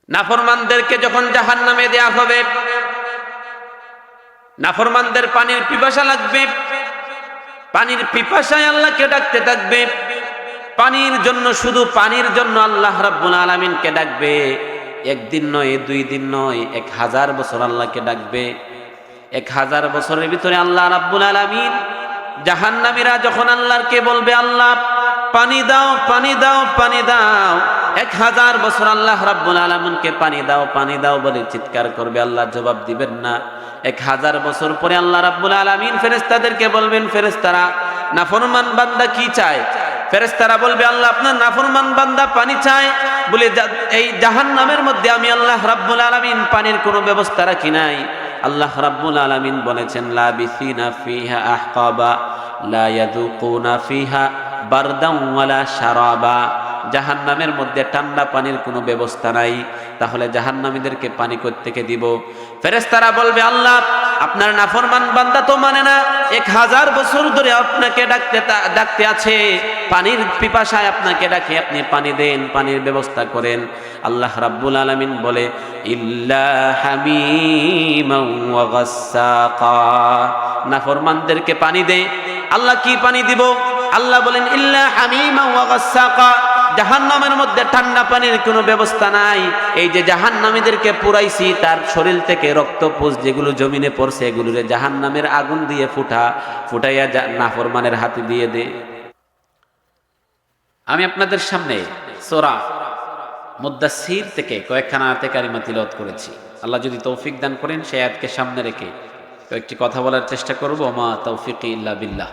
নাফরমানদেরকে যখন জাহান্নামে দেয়া হবে, নাফরমানদের পানির পিপাসা লাগবে, পানির পিপাসায় আল্লাহকে ডাকতে থাকবে, পানির জন্য, শুধু পানির জন্য আল্লাহ রাব্বুল আলামিনকে ডাকবে। একদিন নয়, 2 দিন নয়, 1000 বছর আল্লাহকে ডাকবে। 1000 বছরের ভিতরে আল্লাহ রাব্বুল আলামিন, জাহান্নামীরা যখন আল্লাহকে বলবে, আল্লাহ পানি দাও, পানি দাও, পানি দাও, 1000 বছর আল্লাহ রাব্বুল আলামিনকে পানি দাও, পানি দাও বলে চিৎকার করবে, আল্লাহ জবাব দিবেন না। 1000 বছর পরে আল্লাহ রাব্বুল আলামিন ফেরেশতাদেরকে বলবেন, ফেরেশতারা নাফরমান বান্দা কি চায়? ফেরেশতারা বলবে, আল্লাহ আপনার নাফরমান বান্দা পানি চায় বলে এই জাহান্নামের মধ্যে আমি আল্লাহ রাব্বুল আলামিন পানির কোনো ব্যবস্থা রাখি নাই। আল্লাহ রাব্বুল আলামিন বলেছেন, লাবিসিনা ফিহা আহকাবা লা ইয়াযুকুনা ফিহা বারদান ওয়ালা শারাবা। জাহান্নামের মধ্যে ঠান্ডা পানির কোনো ব্যবস্থা নাই, তাহলে জাহান্নামীদেরকে পানি কই থেকে দিব? ফেরেশতারা বলবে, আল্লাহ আপনার নাফরমান বান্দা তো মানে না, 1000 বছর ধরে আপনাকে ডাকতে আছে, পানির পিপাসায় আপনাকে ডাকে, আপনি পানি দেন, পানির ব্যবস্থা করেন। আল্লাহ রাব্বুল আলামিন বলে, ইল্লা হামিমান ওয়া গাসসাকা। নাফরমানদেরকে পানি দে। আল্লাহ কি পানি দিব? আল্লাহ বলেন, ইল্লা হামিমান ওয়া গাসসাকা। জাহান্নামের মধ্যে ঠান্ডা পানির কোনো ব্যবস্থা নাই। এই যে জাহান্নামীদেরকে পুরাইছি, তার শরীর থেকে রক্তপুঞ্জ যেগুলো জমিনে পড়ছে, এগুলোরে জাহান্নামের আগুন দিয়ে ফুটাইয়া নাফরমানের হাতে দিয়ে দে। আমি আপনাদের সামনে সূরা মুদ্দাসসির থেকে কয়েকখানা আয়াতে কারিমা তিলাওয়াত করেছি। আল্লাহ যদি তৌফিক দান করেন, সেই আয়াতকে সামনে রেখে কয়েকটি কথা বলার চেষ্টা করব। মা তাওফিকি ইল্লা বিল্লাহ।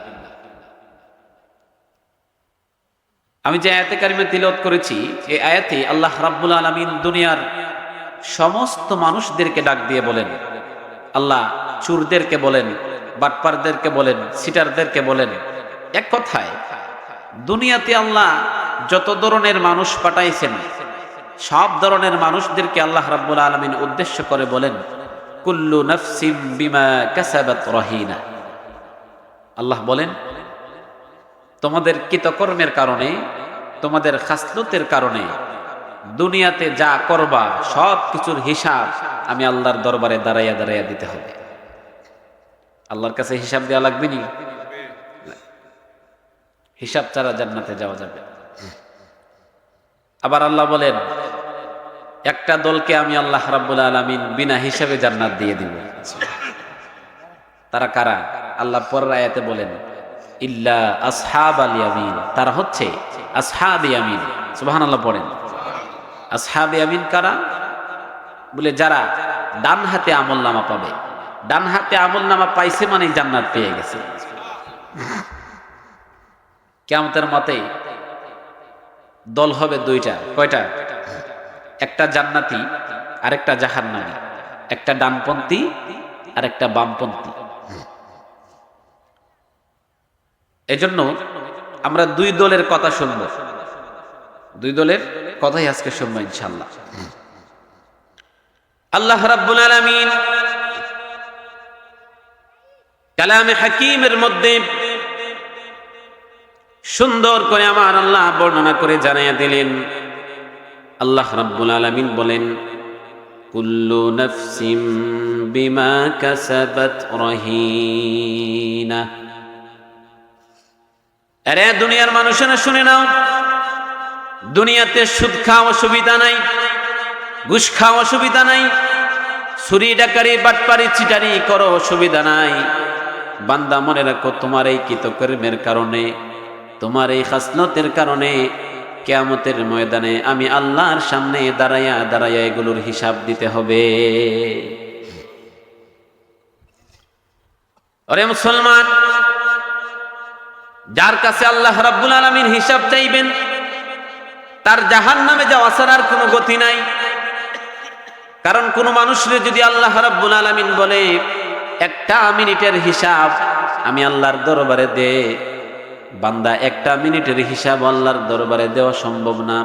আমি যে আয়াতে কারিমা তিলাওয়াত করেছি, এই আয়াতে আল্লাহ রাব্বুল আলামিন দুনিয়ার সমস্ত মানুষদেরকে ডাক দিয়ে বলেন, আল্লাহ চোরদেরকে বলেন, বাটপারদেরকে বলেন, সিটারদেরকে বলেন, এক কথায় দুনিয়াতে আল্লাহ যত ধরনের মানুষ পাঠাইছেন, সব ধরনের মানুষদেরকে আল্লাহ রাব্বুল আলামিন উদ্দেশ্য করে বলেন, কুল্লু নাফসিম বিমা কাসাবাত রহিনা। আল্লাহ বলেন, তোমাদের কৃতকর্মের কারণে, তোমাদের খাসলতের কারণে দুনিয়াতে যা করবা সব কিছুর হিসাব আমি আল্লাহর দরবারে দাঁড়াইয়া দাঁড়াইয়া দিতে হবে। আল্লাহর কাছে হিসাব দেওয়া লাগবে নি? হিসাব ছাড়া জান্নাতে যাওয়া যাবে। আবার আল্লাহ বলেন, একটা দলকে আমি আল্লাহ রাব্বুল আলামিন বিনা হিসাবে জান্নাত দিয়ে দিব। তারা কারা? আল্লাহ পরের আয়াতে বলেন, ইল্লা আসহাবাল ইয়ামিন। তারা হচ্ছে আসহাবে ইয়ামিন। সুবহানাল্লাহ পড়েন। আসহাবে ইয়ামিন কারা? বলে যারা ডান হাতে আমলনামা পাবে। ডান হাতে আমলনামা পাইছে মানে জান্নাত পেয়ে গেছে। কিয়ামতের মাঠে দল হবে 2টা। কয়টা? একটা জান্নাতি আর একটা জাহান্নামী, একটা ডানপন্থী আর একটা বামপন্থী। এজন্য আমরা 2 দলের কথা শুনব। 2 দলের কথাই আজকে শুনবো ইনশাআল্লাহ। আল্লাহ রাব্বুল আলামিন কালামে হাকিমের মধ্যে সুন্দর করে আমার আল্লাহ বর্ণনা করে জানাইয়া দিলেন। আল্লাহ রাব্বুল আলামিন বলেন, কুল্লু নাফসিম বিমা কাসাবাত রহিনা। আরে দুনিয়ার মানুষেরা শুনে নাও, দুনিয়াতে সুদ খাওয়া অসুবিধা নাই, ঘুষ খাওয়া অসুবিধা নাই, চুরি ডাকারি বাটপারি চিটারি করো অসুবিধা নাই। বান্দা মনে রাখো, তোমার এই কৃতকর্মের কারণে, তোমার এই খাসলতের কারণে কিয়ামতের ময়দানে আমি আল্লাহর সামনে দাঁড়াইয়া দাঁড়াইয়া এগুলোর হিসাব দিতে হবে। ওরে মুসলমান, যার কাছে আল্লাহ রাব্বুল আলামিন হিসাব চাইবেন, তার জাহান্নামে যাওয়া ছাড়ার কোনো গতি নাই। কারণ কোন মানুষের যদি আল্লাহ রাব্বুল আলামিন বলে 1 মিনিটের হিসাব আমি আল্লাহর দরবারে দে, বান্দা 1 মিনিটের হিসাব আল্লাহর দরবারে দেওয়া সম্ভব না।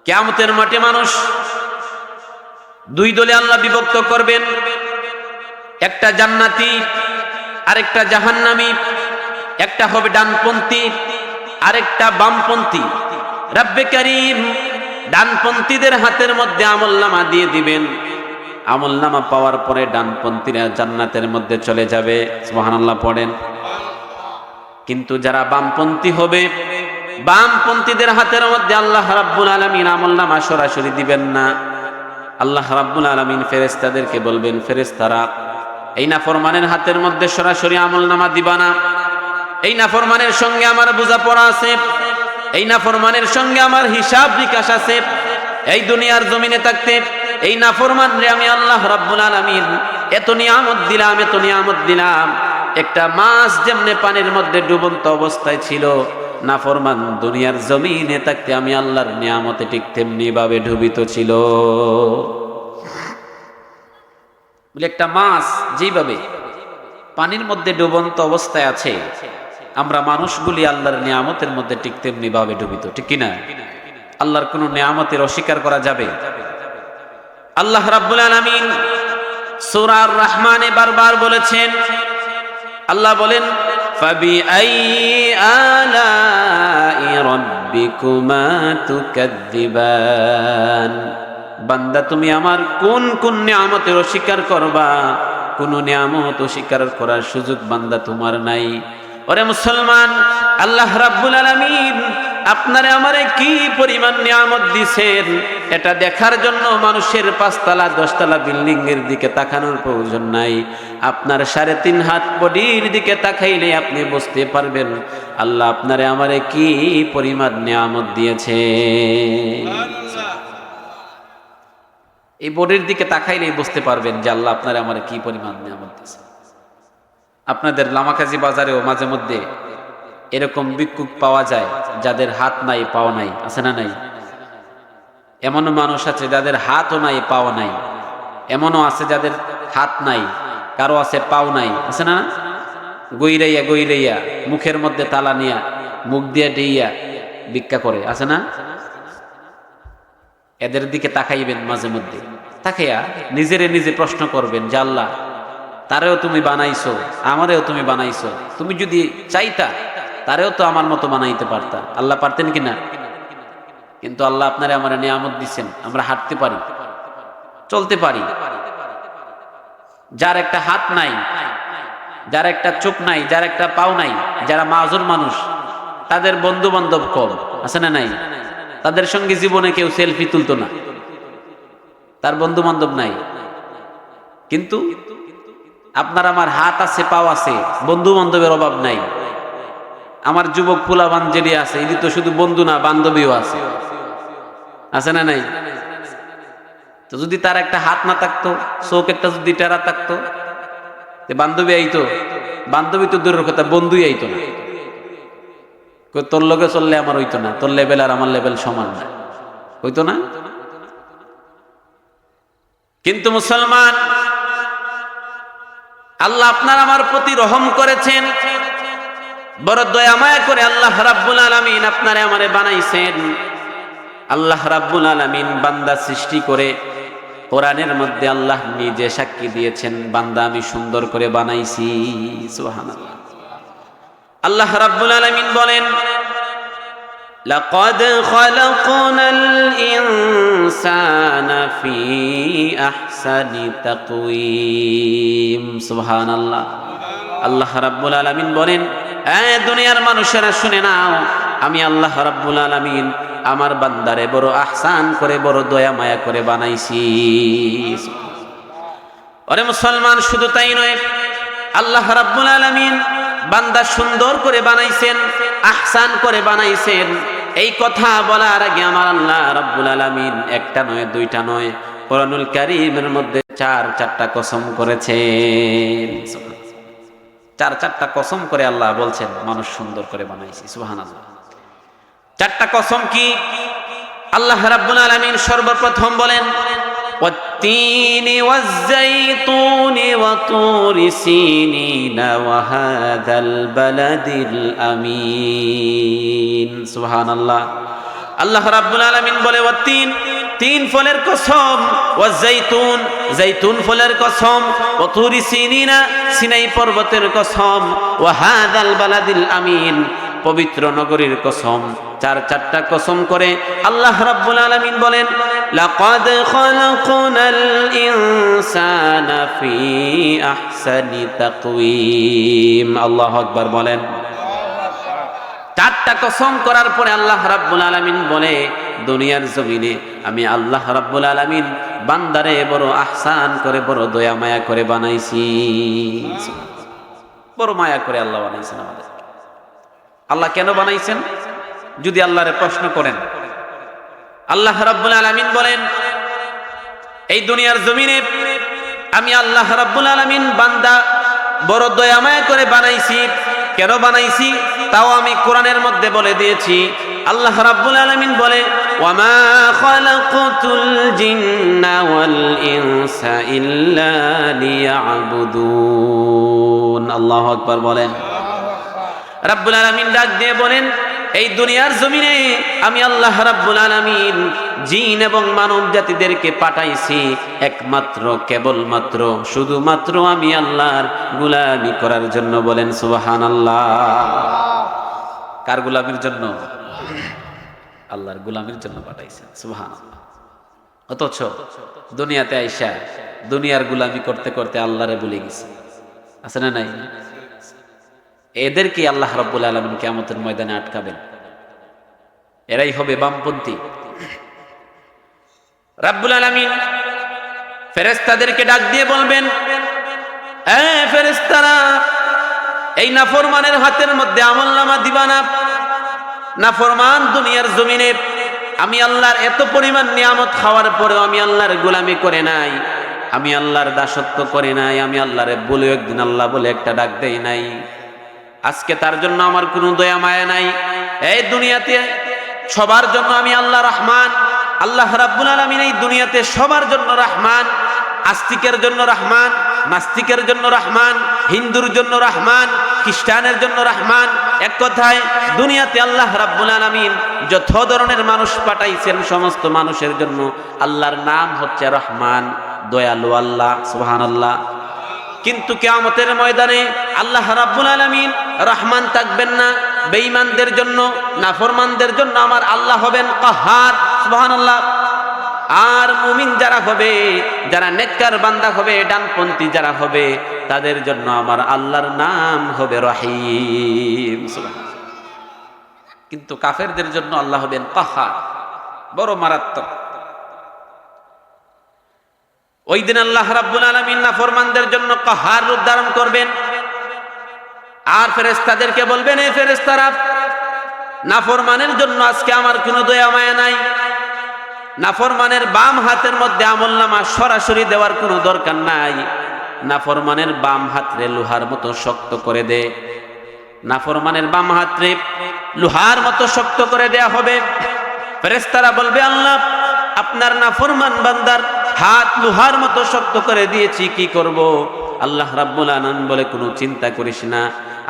কিয়ামতের মাঠে মানুষ 2 দলে আল্লাহ বিভক্ত করবেন, একটা জান্নাতি আরেকটা জাহান্নামী, একটা হবে ডানপন্থী আরেকটা বামপন্থী। রব্বে করিম ডানপন্থীদের হাতের মধ্যে আমলনামা দিয়ে দিবেন। আমলনামা পাওয়ার পরে ডানপন্থীরা জান্নাতের মধ্যে চলে যাবে, সুবহানাল্লাহ পড়েন। কিন্তু যারা বামপন্থী হবে, বামপন্থীদের হাতের মধ্যে আল্লাহ রাব্বুল আলামিন আমলনামা সরাসরি দিবেন না। আল্লাহ রাব্বুল আলামিন ফেরেশতাদেরকে বলবেন, ফেরেশতারা এই নাফরমানের হাতের মধ্যে সরাসরি আমলনামা দিবা না। এই নাফরমানের সঙ্গে আমার বোঝাপড়া আছে, এই নাফরমানের সঙ্গে আমার হিসাব নিকাশ আছে। এই দুনিয়ার জমিনে থাকতে এই নাফরমানরে আমি আল্লাহ রাব্বুল আলামিন এত নিয়ামত দিলাম, এত নিয়ামত দিলাম। একটা মাছ যেমনে পানির মধ্যে ডুবন্ত অবস্থায় ছিল, নাফরমান দুনিয়ার জমিনে থাকতে আমি আল্লাহর নিয়ামতে ঠিক তেমনি ভাবে ডুবিত ছিল। বলে একটা মাছ যেভাবে পানির মধ্যে ডুবন্ত অবস্থায় আছে, আমরা মানুষগুলি আল্লাহর নিয়ামতের মধ্যে ঠিক তেমনি ভাবে ডুবিত, ঠিক কিনা? আল্লাহর কোন নিয়ামতের অস্বীকার করা যাবে? আল্লাহ রাব্বুল আলামিন সূরা আর রহমানে বারবার বলেছেন, আল্লাহ বলেন ফাবিআইয়ি আলাই রাব্বিকুমা তুকাযযিবান। বান্দা তুমি আমার কোন কোন নিয়ামতের অস্বীকার করবা? কোন নিয়ামত অস্বীকার করার সুযোগ বান্দা তোমার নাই। ওরে মুসলমান, আল্লাহ রাব্বুল আলামিন আপনারে আমারে কি পরিমাণ নিয়ামত দিছেন, এটা দেখার জন্য মানুষের 5 তলা 10 তলা বিল্ডিং এর দিকে তাকানোর প্রয়োজন নাই। আপনার 3.5 হাত বডির দিকে তাকাইলে আপনি বুঝতে পারবেন আল্লাহ আপনারে আমারে কি পরিমাণ নিয়ামত দিয়েছে। এই বডির দিকে তাকাইলেই বুঝতে পারবেন যে আল্লাহ আপনারে আমারে কি পরিমাণ নিয়ামত দিয়েছে। আপনাদের লামাকাজি বাজারেও মাঝে মধ্যে এরকম ভিক্ষুক পাওয়া যায় যাদের হাত নাই পাও নাই, আছে না নাই? এমনও মানুষ আছে যাদের হাতও নাই পাও নাই, এমনও আছে যাদের হাত নাই, কারো আছে পাও নাই, আছে না? গইরাইয়া গইরাইয়া মুখের মধ্যে তালা নিয়া মুখ দিয়ে ডিয়া ভিক্ষা করে, আছে না? এদের দিকে তাকাইবেন মাঝে মধ্যে, তাকাইয়া নিজেরে নিজে প্রশ্ন করবেন যে আল্লাহ তারেও তুমি বানাইছো, আমারেও তুমি বানাইছো, তুমি যদি চাইতা তারেও তো আমার মতো বানাইতে পারতা। আল্লাহ পারতেন কিনা? কিন্তু আল্লাহ আপনারে আমার নিয়ামত দিচ্ছেন, আমরা হাঁটতে পারি, চলতে পারি। যার একটা হাত নাই, যার একটা চোখ নাই, যার একটা পাও নাই, যারা মাজুর মানুষ, তাদের বন্ধু বান্ধব কম, আছে না নাই? তাদের সঙ্গে জীবনে কেউ সেলফি তুলতো না, তার বন্ধু বান্ধব নাই। কিন্তু আপনার আমার হাত আছে, পাও আছে, বন্ধু বান্ধবের অভাব নাই। আমার যুবক পোলাপান যেটি আছে, এটি তো শুধু বন্ধু না, বান্ধবীও আছে, আছে না নাই? তো যদি তার একটা হাত না থাকতো, চোখ একটা যদি টেরা থাকতো, বান্ধবী আইতো? বান্ধবী তো দূরের কথা, বন্ধুই আইতো না। তোর লগে চললে আমার হইতো না, তোর লেভেল আর আমার লেভেল সমান না, হইতো না? কিন্তু মুসলমান, আল্লাহ আপনার আমার প্রতি রহম করেছেন, বড় দয়া মায়া করে আল্লাহ রাব্বুল আলামিন আপনারে আমারে বানাইছেন। আল্লাহ রাব্বুল আলামিন বান্দা সৃষ্টি করে কোরআনের মধ্যে আল্লাহ নিজে সাক্ষী দিয়েছেন, বান্দা আমি সুন্দর করে বানাইছি। সুবহানাল্লাহ। আল্লাহ রাব্বুল আলামিন বলেন লাকাদ খালাকনাল ইনসানা ফি আহসানি তাকওয়িম। সুবহানাল্লাহ। আল্লাহ রাব্বুল আলামিন বলেন, দুনিয়ার মানুষেরা শুনে নাও, আমি আল্লাহ রাব্বুল আলামিন আমার বান্দারে বড় আহসান করে, বড় দয়া মায়া করে বানাইছি। ওরে মুসলমান, শুধু তাই নয়, আল্লাহ রাব্বুল আলামিন বান্দা সুন্দর করে বানাইছেন, আহসান করে বানাইছেন। এই কথা বলার আগে আমার আল্লাহ রাব্বুল আলামিন একটা নয়, দুইটা নয়, কোরআনুল কারীমের মধ্যে 4টা কসম করেছেন। 4টা কসম করে আল্লাহ বলছেন মানুষ সুন্দর করে বানাইছি। সুবহানাল্লাহ। 4টা কসম কি? আল্লাহ রাব্বুল আলামিন সর্বপ্রথম বলেন ওয়াত-তিনি ওয়াজ-যাইতুনি ওয়া তুরি সিনিনা ওয়া হাযাল বালাদিল আমিন। সুবহানাল্লাহ। আল্লাহ রাব্বুল আলামিন বলে ওয়াত-তিন, 3 ফলের কসম, ওয়াজ-যাইতুন, যাইতুন ফলের কসম, ওয়া তুরি সিনিনা, সিনাই পর্বতের কসম, ওয়া হাযাল বালাদিল আমিন, পবিত্র নগরীর কসম, চারটা কসম করে আল্লাহ রাব্বুল আলামিন বলেন, লাকাদ খালাকনাল ইনসানা ফি আহসানি তাকওয়িম। আল্লাহু আকবার বলেন। চারটা কসম করার পরে আল্লাহ রাব্বুল আলামিন বলে, দুনিয়ার জমিনে আমি আল্লাহ রাব্বুল আলামিন বান্দারে বড় আহসান করে, বড় দয়া মায়া করে বানাইছি। বড় মায়া করে আল্লাহ বানাইছেন আমাদের। আল্লাহ কেন বানাইছেন যদি আল্লাহরে প্রশ্ন করেন, আল্লাহ রাব্বুল আলামিন বলেন, এই দুনিয়ার জমিনে আমি আল্লাহ রাব্বুল আলামিন বান্দা বড় দয়া মায়া করে বানাইছি। কেন বানাইছি তাও আমি কোরআনের মধ্যে বলে দিয়েছি। আল্লাহ রাব্বুল আলামিন বলে, ওয়ামা খালাকতুল জিন্না ওয়াল ইনসা ইল্লা লিয়াবুদুন। আল্লাহু আকবার বলেন। রাব্বুল আলামিন ডাক দিয়ে বলেন, এই দুনিয়ার জমিনে আমি আল্লাহ রাব্বুল আলামিন জিন এবং মানব জাতিদেরকে পাঠাইছি একমাত্র, কেবলমাত্র, শুধুমাত্র আমি আল্লাহর গোলামি করার জন্য। বলেন সুবহানাল্লাহ। কার গোলামির জন্য? আল্লাহর গোলামির জন্য পাঠাইছেন। সুবহানাল্লাহ। অথচ দুনিয়াতে আইসা দুনিয়ার গোলামি করতে করতে আল্লাহরে ভুলে গেছে। আছে না নাই? এদেরকে আল্লাহ রাব্বুল আলামিন কিয়ামতের ময়দানে আটকাবেন। এরাই হবে বামপন্থী। রাব্বুল আলামিন ফেরেশতাদেরকে ডাক দিয়ে বলবেন, এ ফেরেশতারা, এই নাফরমানের হাতের মধ্যে আমলনামা দিবা না। নাফরমান দুনিয়ার জমিনে আমি আল্লাহর এত পরিমাণ নিয়ামত খাওয়ার পরেও আমি আল্লাহর গোলামি করে নাই, আমি আল্লাহর দাসত্ব করে নাই, আমি আল্লাহরে বলে একদিন আল্লাহ বলে একটা ডাক দেই নাই। আজকে তার জন্য আমার কোনো দয়া মায়া নাই। এই দুনিয়াতে সবার জন্য আমি আল্লাহ রহমান। আল্লাহ রাব্বুল আলামিন এই দুনিয়াতে সবার জন্য রহমান। আস্তিকের জন্য রহমান, নাস্তিকের জন্য রহমান, হিন্দুর জন্য রহমান, খ্রিস্টানের জন্য রহমান। এক কথায় দুনিয়াতে আল্লাহ রাব্বুল আলামিন যত ধরনের মানুষ পাঠাইছেন সমস্ত মানুষের জন্য আল্লাহর নাম হচ্ছে রহমান, দয়ালু আল্লাহ। সুবহানাল্লাহ। কিন্তু কিয়ামতের ময়দানে আল্লাহ রাব্বুল আলামিন রহমান থাকবেন না। বেঈমানদের জন্য, নাফরমানদের জন্য আমার আল্লাহ হবেন কাহার। সুবহানাল্লাহ। আর মুমিন যারা হবে, যারা নেককার বান্দা হবে, ডানপন্থী যারা হবে, তাদের জন্য আমার আল্লাহর নাম হবে রহিম। সুবহানাল্লাহ। কিন্তু কাফেরদের জন্য আল্লাহ হবেন কাহার, বড় মারাত্মক। ওই দিন আল্লাহ রাব্বুল আলামিন নাফরমানদের জন্য কাহার রূপ ধারণ করবেন। আর ফেরেশতাদেরকে বলবেন, এই ফেরেশতারা, নাফরমানের জন্য আজকে আমার কোনো দয়া মায়া নাই। নাফরমানের বাম হাতের মধ্যে আমলনামা সরাসরি দেওয়ার কোনো দরকার নাই। নাফরমানের বাম হাতরে লোহার মতো শক্ত করে দে। নাফরমানের বাম হাতরে লোহার মতো শক্ত করে দেয়া হবে। ফেরেশতারা বলবে, আল্লাহ, আপনার নাফরমান বান্দার হাত লোহার মতো শক্ত করে দিয়েছি, কি করব? আল্লাহ রাব্বুল আলামিন বলে, কোনো চিন্তা করিস না,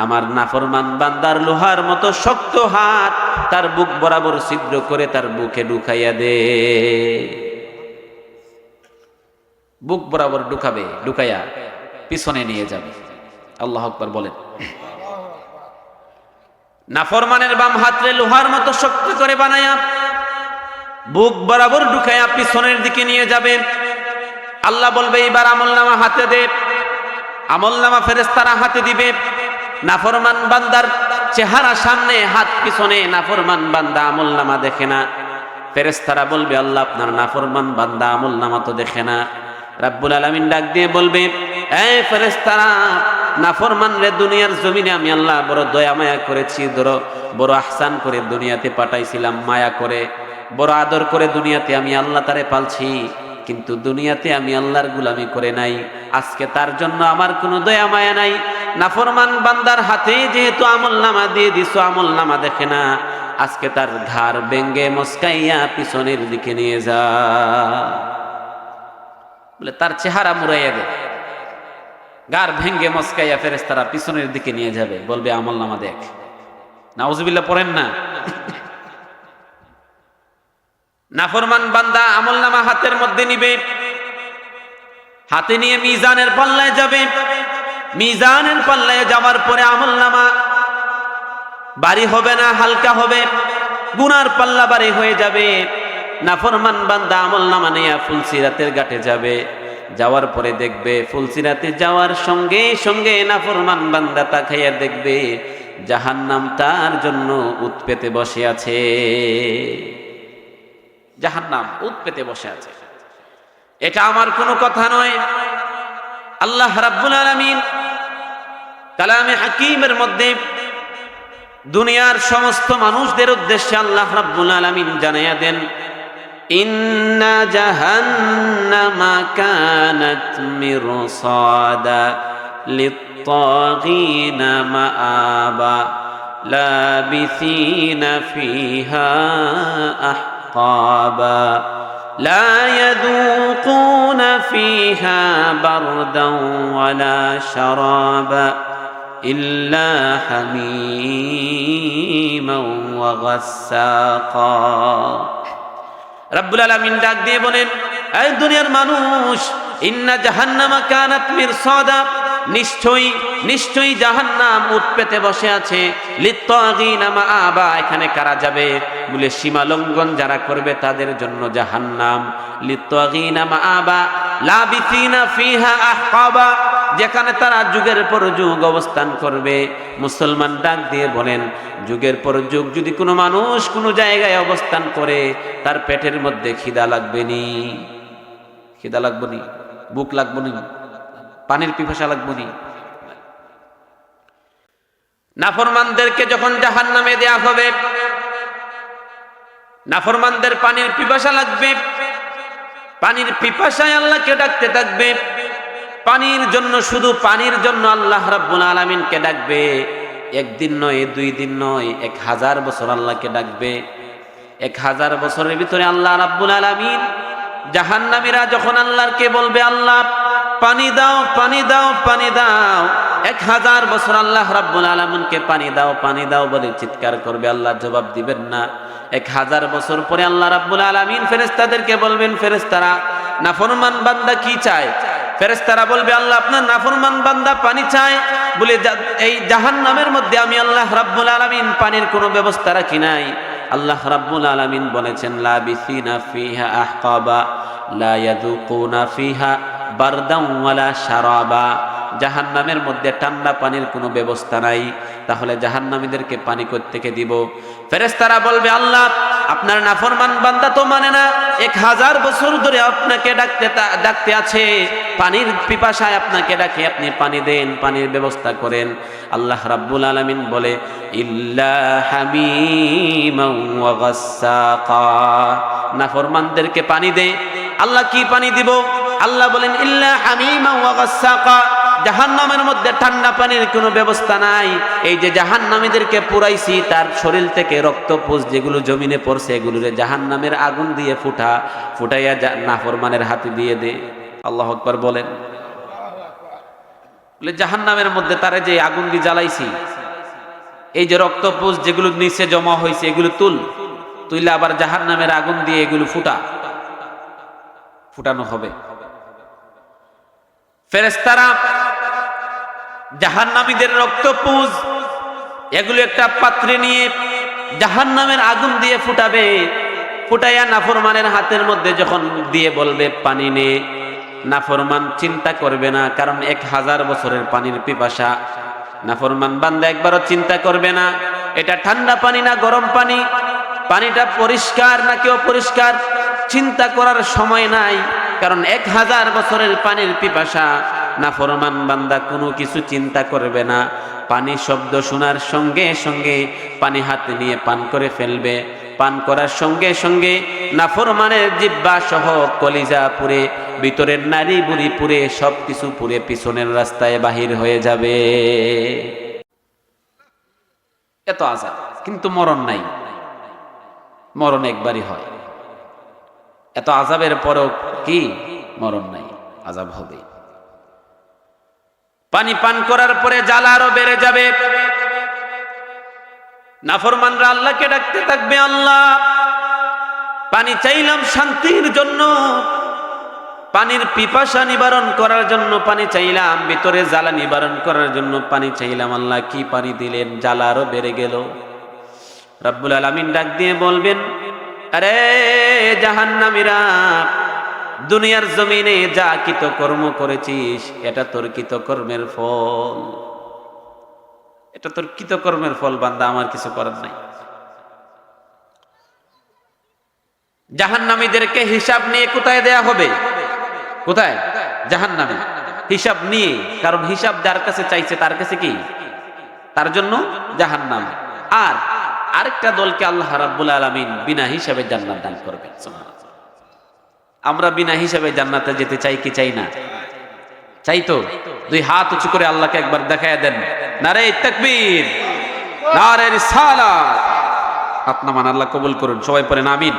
আমার নাফরমান বান্দার লোহার মতো শক্ত হাত তার বুক বরাবর ছিদ্র করে তার বুকে ঢুকাইয়া দে। বুক বরাবর ঢুকাবে, ঢুকাইয়া পিছনে নিয়ে যাবে। আল্লাহু আকবার বলেন। নাফরমানের বাম হাতরে লোহার মতো শক্ত করে বানায়া বুক বরাবর ঢুকাইয়া পিছনের দিকে নিয়ে যাবে। আল্লাহ বলবে, এবার আমলনামা হাতে দে। আমলনামা ফেরেশতারা হাতে দিবে। নাফরমান বান্দার চেহারা সামনে, হাত পিছনে। নাফরমান বান্দা আমলনামা দেখে না। ফেরেশতারা বলবে, আল্লাহ, আপনার নাফরমান বান্দা আমলনামা তো দেখে না। রাব্বুল আলামিন ডাক দিয়ে বলবে, এই ফেরেশতারা, নাফরমান রে দুনিয়ার জমিনে আমি আল্লাহ বড় দয়া মায়া করেছি, বড় আহসান করে দুনিয়াতে পাঠাইছিলাম, মায়া করে, বড় আদর করে দুনিয়াতে আমি আল্লাহ তারে পালছি। কিন্তু দুনিয়াতে আমি আল্লাহর গোলামি করে নাই। আজকে তার জন্য আমার কোনো দয়া মায়া নাই। নাফরমান বান্দার হাতে যেহেতু আমলনামা দিয়ে দিছো, আমলনামা দেখে না, আজকে তার ঘাড় বেঙ্গে মস্কাইয়া পিছনের দিকে নিয়ে যা। বলে তার চেহারা মুড়াইয়া দে। ঘাড় ভেঙ্গে মস্কাইয়া ফেরেশতারা পিছনের দিকে নিয়ে যাবে, বলবে আমলনামা দেখ। নাউজুবিল্লাহ পড়েন না। নাফরমান বান্দা আমলনামা হাতের মধ্যে নিবে, হাতে নিয়ে মিজানের পাল্লায় যাবে। মিজানের পাল্লায় যাওয়ার পরে আমলনামা ভারী হবে না, হালকা হবে। গুনার পাল্লা ভারী হয়ে যাবে। নাফরমান বান্দা আমলনামা নিয়ে ফুলসিরাতের ঘাটে যাবে। যাওয়ার পরে দেখবে ফুলসিরাতে যাওয়ার সঙ্গে সঙ্গে নাফরমান বান্দা তাকাইয়া দেখবে জাহান্নাম তার জন্য উত পেতে বসে আছে। জাহান্নাম উত পেতে বসে আছে। এটা আমার কোনো কথা নয়, আল্লাহ রাব্বুল আলামিন কালামে হাকিমের মধ্যে দুনিয়ার সমস্ত মানুষদের উদ্দেশ্যে আল্লাহ রাব্বুল আলামিন জানাইয়া দেন, ইন্না জাহান্নামা কানাত মিরসাদা লিত্তাগিনা মাআবা লাবিসিনা ফিহা আহকাবা لا يذوقون فيها بردا ولا شرابا إلا حميما وغساقا রব্বুল আলামিন ডাক দিয়ে বলেন, এই দুনিয়ার মানুষ, ইন্না জাহান্নামা কানাত মিরসাদা, নিশ্চয়ই জাহান্নাম উত পেতে বসে আছে। লিত্তাগিনা মাআবা, এখানে কারা যাবে বলে সীমা লঙ্ঘন যারা করবে তাদের জন্য জাহান্নাম। লিত্তাগিনা মাআবা লাবিসিনা ফিহা আহকাবা, যেখানে তারা যুগের পর যুগ অবস্থান করবে। মুসলমান ডাক দিয়ে বলেন, যুগের পর যুগ যদি কোনো মানুষ কোনো জায়গায় অবস্থান করে তার পেটের মধ্যে খিদা লাগবে নি? খিদা লাগবে নি? বুক লাগবে নি? পানির পিপাসা লাগবে নি? নাফরমানদেরকে যখন জাহান্নামে দেয়া হবে, নাফরমানদের পানির পিপাসা লাগবে। পানির পিপাসায় আল্লাহকে ডাকতে থাকবে। পানির জন্য, শুধু পানির জন্য আল্লাহ রাব্বুল আলামিনকে ডাকবে। একদিন নয়, 2 দিন নয়, 1000 বছর আল্লাহকে ডাকবে। 1000 বছরের ভিতরে আল্লাহ রাব্বুল আলামিন, জাহান্নামীরা যখন আল্লাহকে বলবে, আল্লাহ পানি দাও, পানি দাও, পানি দাও, 1000 বছর আল্লাহ রাব্বুল আলামিনকে পানি দাও, পানি দাও বলে চিৎকার করবে, আল্লাহ জবাব দিবেন না। 1000 বছর পরে আল্লাহ রাব্বুল আলামিন ফেরেশতাদেরকে বলবেন, ফেরেশতারা নাফরমান বান্দা কি চায়? ফেরেশতারা বলবে, আল্লাহ আপনার নাফরমান বান্দা পানি চায় বলে এই জাহান্নামের মধ্যে আমি আল্লাহ রাব্বুল আলামিন পানির কোনো ব্যবস্থা রাখি নাই। আল্লাহ রাব্বুল আলামিন বলেছেন, লাবিসিনা ফিহা আহকাবা লা ইয়াযুকুনা ফিহা বারদান ওয়ালা শারাবা, জাহান্নামের মধ্যে ঠান্ডা পানির কোনো ব্যবস্থা নাই। তাহলে জাহান্নামীদেরকে পানি কই থেকে দিব? ফেরেশতারা বলবে, আল্লাহ আপনার নাফরমান বান্দা তো মানে না, 1000 বছর ধরে আপনাকে ডাকতে আছে, পানির পিপাসায় আপনাকে ডাকে, আপনি পানি দেন, পানির ব্যবস্থা করেন। আল্লাহ রাব্বুল আলামিন বলে, ইল্লা হামিমান ওয়া গাসসাকা, নাফরমানদেরকে পানি দে। আল্লাহ কি পানি দিব? আল্লাহ বলেন, ইল্লা হামিমান ওয়া গাসসাকা, জাহান্নামের মধ্যে ঠান্ডা পানির কোনো ব্যবস্থা নাই। এই যে জাহান্নামীদেরকে পুরাইছি, তার শরীর থেকে রক্তপুঞ্জ যেগুলো জমিনে পড়ছে, এগুলোরে জাহান্নামের আগুন দিয়ে ফুটাইয়া নাফরমানের হাতে দিয়ে দে। আল্লাহু আকবার বলেন। বলে জাহান্নামের মধ্যে তারে যে আগুন দিয়ে জ্বালাইছি, এই যে রক্তপুঞ্জ যেগুলো নিচে জমা হয়েছে, এগুলো তুইলে আবার জাহান্নামের আগুন দিয়ে এগুলো ফুটানো হবে। ফেরেশতারা জাহান্নামীদের রক্তপুঞ্জ এগুলো একটা পাত্রে নিয়ে জাহান্নামের আগুন দিয়ে ফুটাবে। ফুটাইয়া নাফরমানের হাতের মধ্যে যখন দিয়ে বলবে পানি নে, নাফরমান চিন্তা করবে না, কারণ 1000 বছরের পানির পিপাসা। নাফরমান বান্দা একবারও চিন্তা করবে না এটা ঠান্ডা পানি না গরম পানি, পানিটা পরিষ্কার নাকি অপরিষ্কার, চিন্তা করার সময় নাই, কারণ 1000 বছরের পানির পিপাসা। নাফরমান বান্দা কোনো কিছু চিন্তা করবে না, পানি শব্দ শোনার সঙ্গে সঙ্গে পানি হাতে নিয়ে পান করে ফেলবে। পান করার সঙ্গে সঙ্গে নাফরমানের জিহ্বা সহ কলিজা পুড়ে, ভিতরের নারী বুড়ি পুড়ে, সবকিছু পুড়ে পিছনের রাস্তায় বাহির হয়ে যাবে। এত আযাব, কিন্তু মরণ নাই। মরণ একবারই হয়। এত আযাবের পরও কি মরণ নাই? আযাব হবে। পানি পান করার পরে জ্বালা আরো বেড়ে যাবে। নাফরমানরা আল্লাহকে ডাকতে থাকবে, আল্লাহ পানি চাইলাম শান্তির জন্য, পানির পিপাসা নিবারণ করার জন্য পানি চাইলাম, ভিতরে জ্বালা নিবারণ করার জন্য পানি চাইলাম, আল্লাহ কি পানি দিলেন? জ্বালা আরো বেড়ে গেল। রব্বুল আলামিন ডাক দিয়ে বলবেন, আরে জাহান্নামীরা, দুনিয়ার জমিনে যা কৃতকর্ম করেছিস এটা তোর কৃতকর্মের ফল, এটা তোর কৃতকর্মের ফল বান্দা, আমার কিছু করার নাই। জাহান্নামীদেরকে হিসাব নিয়ে কোথায় দেয়া হবে? কোথায়? জাহান্নামে হিসাব নিয়ে। কারণ হিসাব যার কাছে চাইছে তার কাছে কি? তার জন্য জাহান্নাম। আর আরেকটা দলকে আল্লাহ রাব্বুল আলামিন বিনা হিসাবে জান্নাত দান করবেন। সুবহানাল্লাহ। আমরা বিনা হিসাবে জান্নাতে যেতে চাই কি চাই না? চাই তো? দুই হাত উঁচু করে আল্লাহকে একবার দেখায় দেন, নারে তাকবীর, নারে রিসালাত। হাত নামান, আল্লাহ কবুল করুন। সবাই পড়েন আমিন।